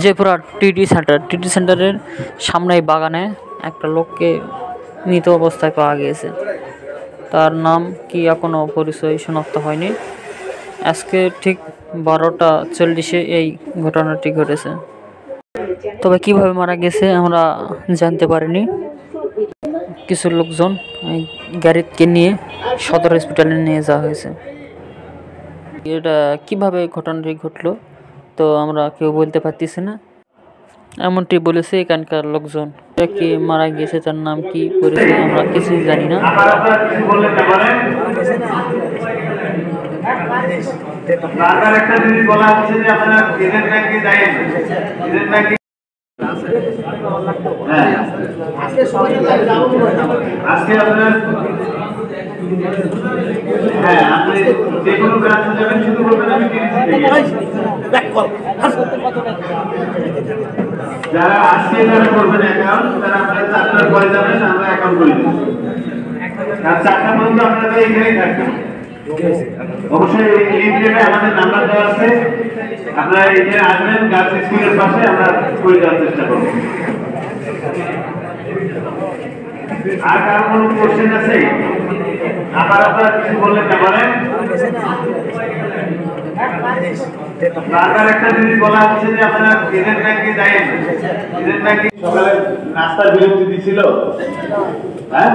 জেপুরা TT সেন্টারের সামনে বাগানে একটা লোককে মৃত অবস্থায় পাওয়া গিয়েছে। তার নাম কি এখনো পরিচয় শনাক্ত হয়নি। আজকে ঠিক 12টা 40-এ এই ঘটনাটি ঘটেছে। তবে কিভাবে মারা গেছে আমরা জানতে পারিনি। কিছু লোকজন গাড়িকে নিয়ে সদর হসপিটালে নিয়ে যাওয়া হয়েছে। এটা কিভাবে ঘটনাটি ঘটলো তো আমরা কেউ বলতে পারতেছি না, এমনটি বলেছে এখানকার লোকজন। কি মারা গিয়েছে তার নাম কি পরিচয় আমরা কিছুই জানি না। একটা জিনিস বলা হচ্ছে যে আপনারা এজেন্ট ব্যাংকে যাবেন, এজেন্ট ব্যাংকে আজকে আপনার আপনি যে কোনো ব্রাঞ্চে যাবেন শুধু বলবেন আমি যারা আজকে যারা করবেন অ্যাকাউন্ট তারা আপনারা 4টার পরে যাবেন, আমরা অ্যাকাউন্ট করে দেব। আর 4টা পর্যন্ত আপনারা এখানেই থাকবেন। অবশ্যই এই লিঙ্কে আমাদের নাম্বার দেওয়া আছে, আপনারা এখানে আসবেন, গার্লস স্কুলের পাশে আমরা করে দেওয়ার চেষ্টা করব। আর কারো কোনো কোশ্চেন আছে? আপনারা কিছু বললেন না বলেন। বারবার একটা জিনিস বলা হচ্ছে যে আপনারা এজেন্ট ব্যাংকে যাবেন, এজেন্ট ব্যাংকে সকালে নাস্তার বিরতি দিছিল। হ্যাঁ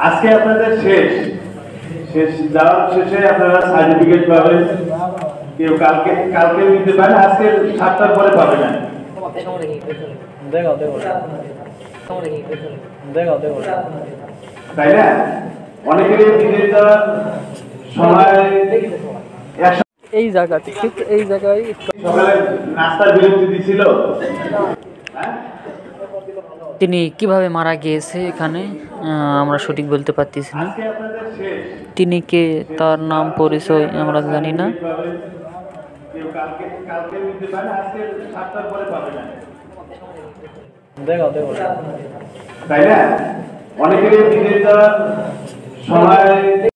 আজকে আপনাদের শেষ যাওয়ার শেষে আপনারা সার্টিফিকেট পাবেন। কেউ কালকে দিতে পারেন, আজকে 7টার পরে পাবেন না। তাই না? অনেকের বিদেশ যাওয়ার সময় এই জায়গাতে ঠিক এই জায়গায় সকালে নাস্তার বিরতি দিছিল। তিনি কিভাবে মারা গিয়েছে এখানে আমরা সঠিক বলতে পারতেছি না। তিনি কে তার নাম পরিচয় আমরা জানি না। তাই না? অনেকের বিদেশ যাওয়ার সময়